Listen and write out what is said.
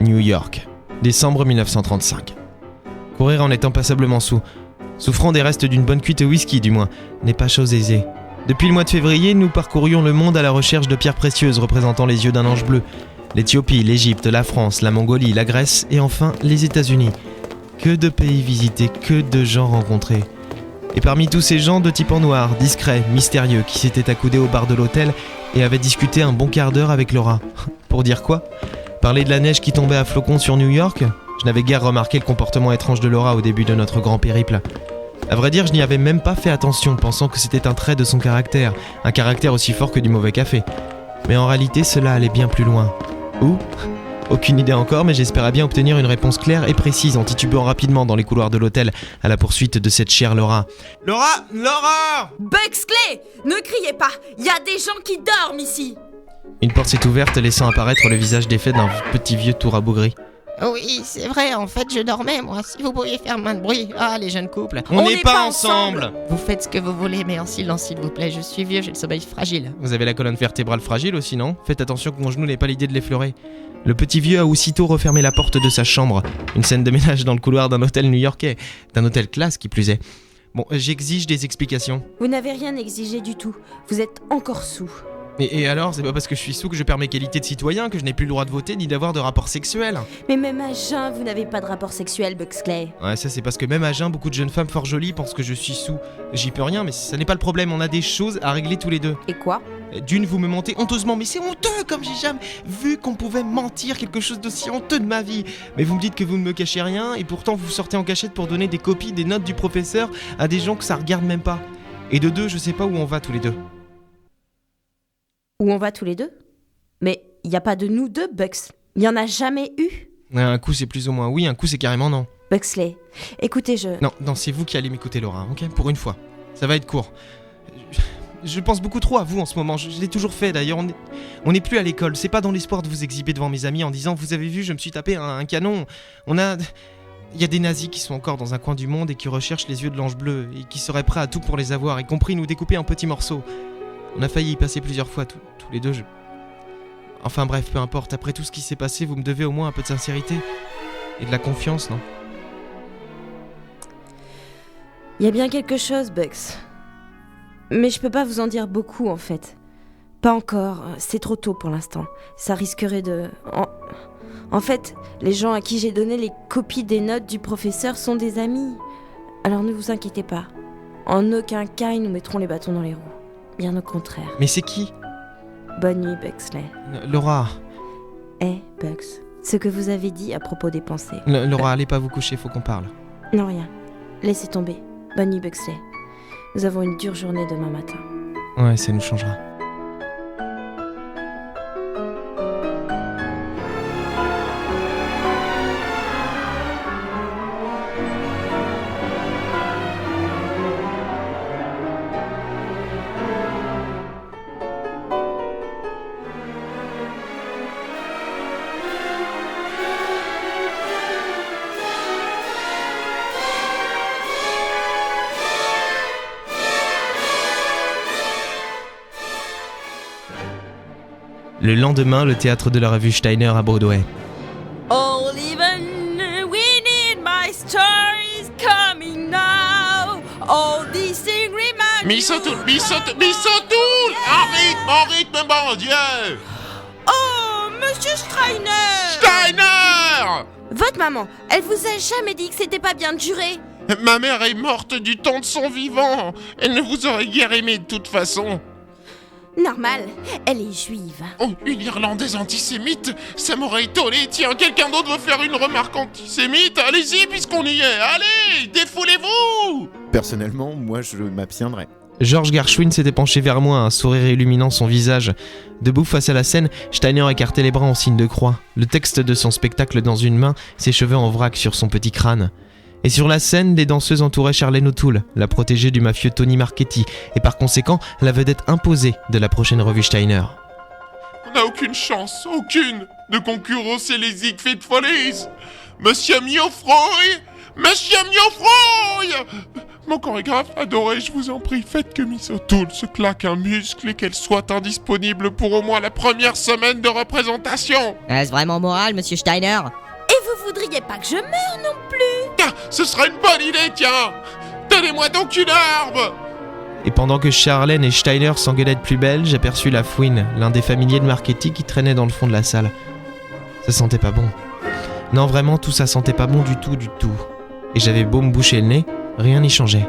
New York, décembre 1935. Courir en étant passablement saoul, souffrant des restes d'une bonne cuite au whisky du moins, n'est pas chose aisée. Depuis le mois de février, nous parcourions le monde à la recherche de pierres précieuses représentant les yeux d'un ange bleu. L'Éthiopie, l'Égypte, la France, la Mongolie, la Grèce et enfin les États-Unis. Que de pays visités, que de gens rencontrés. Et parmi tous ces gens, deux types en noir, discrets, mystérieux, qui s'étaient accoudés au bar de l'hôtel et avaient discuté un bon quart d'heure avec Laura. Pour dire quoi ? Parler de la neige qui tombait à flocons sur New York ? Je n'avais guère remarqué le comportement étrange de Laura au début de notre grand périple. À vrai dire, je n'y avais même pas fait attention, pensant que c'était un trait de son caractère, un caractère aussi fort que du mauvais café. Mais en réalité, cela allait bien plus loin. Où ? Aucune idée encore, mais j'espérais bien obtenir une réponse claire et précise en titubant rapidement dans les couloirs de l'hôtel à la poursuite de cette chère Laura. Laura ! Buxley, ne criez pas, il y a des gens qui dorment ici. Une porte s'est ouverte, laissant apparaître le visage défait d'un petit vieux tout rabougri. Oui, c'est vrai, en fait, je dormais, moi. Si vous pouviez faire moins de bruit. Ah, les jeunes couples. On n'est pas ensemble. Vous faites ce que vous voulez, mais en silence, s'il vous plaît. Je suis vieux, j'ai le sommeil fragile. Vous avez la colonne vertébrale fragile aussi, non ? Faites attention que mon genou n'ait pas l'idée de l'effleurer. Le petit vieux a aussitôt refermé la porte de sa chambre. Une scène de ménage dans le couloir d'un hôtel new-yorkais. D'un hôtel classe, qui plus est. Bon, j'exige des explications. Vous n'avez rien exigé du tout. Vous êtes encore sous. Et alors, c'est pas parce que je suis sous que je perds mes qualités de citoyen que je n'ai plus le droit de voter ni d'avoir de rapport sexuel. Mais même à jeun, vous n'avez pas de rapport sexuel, Buxley. Ouais, ça c'est parce que même à jeun, beaucoup de jeunes femmes fort jolies pensent que je suis sous. J'y peux rien, mais ça n'est pas le problème, on a des choses à régler tous les deux. Et quoi ? D'une, vous me mentez honteusement, mais c'est honteux comme j'ai jamais vu qu'on pouvait mentir quelque chose d'aussi honteux de ma vie. Mais vous me dites que vous ne me cachez rien, et pourtant vous sortez en cachette pour donner des copies des notes du professeur à des gens que ça regarde même pas. Et de deux, je sais pas où on va tous les deux. Où on va tous les deux ? Mais il n'y a pas de nous deux, Bux. Il n'y en a jamais eu. Un coup c'est plus ou moins oui, un coup c'est carrément non. Buxley, écoutez, Non, c'est vous qui allez m'écouter, Laura, ok ? Pour une fois. Ça va être court. Je pense beaucoup trop à vous en ce moment, je l'ai toujours fait d'ailleurs. On n'est plus à l'école, c'est pas dans l'espoir de vous exhiber devant mes amis en disant « Vous avez vu, je me suis tapé un canon ». Il y a des nazis qui sont encore dans un coin du monde et qui recherchent les yeux de l'ange bleu et qui seraient prêts à tout pour les avoir, y compris nous découper en petits morceaux. On a failli y passer plusieurs fois, tous les deux. Enfin bref, peu importe, après tout ce qui s'est passé, vous me devez au moins un peu de sincérité et de la confiance, non ? Il y a bien quelque chose, Bux. Mais je peux pas vous en dire beaucoup, en fait. Pas encore, c'est trop tôt pour l'instant. Ça risquerait de... En fait, les gens à qui j'ai donné les copies des notes du professeur sont des amis. Alors ne vous inquiétez pas. En aucun cas, ils nous mettront les bâtons dans les roues. Bien au contraire. Mais c'est qui ? Bonne nuit, Buxley. Laura. Bux, ce que vous avez dit à propos des pensées. Laura, allez pas vous coucher, faut qu'on parle. Non, rien. Laissez tomber. Bonne nuit, Buxley. Nous avons une dure journée demain matin. Ouais, ça nous changera. Le lendemain, le théâtre de la revue Steiner à Broadway. All even we need my stories coming now. All these things remind Missotoul, en rythme, mon Dieu. Oh, Monsieur Steiner. Steiner! Votre maman, elle vous a jamais dit que c'était pas bien de jurer ? Ma mère est morte du temps de son vivant. Elle ne vous aurait guère aimé de toute façon. Normal, elle est juive. Oh, une Irlandaise antisémite, ça m'aurait étonné. Tiens, quelqu'un d'autre veut faire une remarque antisémite ? Allez-y, puisqu'on y est. Allez, défoulez-vous ! Personnellement, moi je m'abstiendrais. George Gershwin s'était penché vers moi, un sourire illuminant son visage. Debout face à la scène, Steiner écartait les bras en signe de croix, le texte de son spectacle dans une main, ses cheveux en vrac sur son petit crâne. Et sur la scène, des danseuses entouraient Charlène O'Toole, la protégée du mafieux Tony Marchetti, et par conséquent, la vedette imposée de la prochaine revue Steiner. On n'a aucune chance, aucune, de concurrencer les Siegfried Follies. Monsieur Miofroy! Monsieur Miofroy! Mon chorégraphe adoré, je vous en prie, faites que Miss O'Toole se claque un muscle et qu'elle soit indisponible pour au moins la première semaine de représentation. Est-ce vraiment moral, monsieur Steiner? Et vous voudriez pas que je meure non plus? Tiens, ce serait une bonne idée, tiens! Donnez-moi donc une herbe! Et pendant que Charlène et Steiner s'engueulaient de plus belle, j'aperçus la Fouine, l'un des familiers de Marchetti qui traînait dans le fond de la salle. Ça sentait pas bon. Non, vraiment, tout ça sentait pas bon du tout. Et j'avais beau me boucher le nez, rien n'y changeait.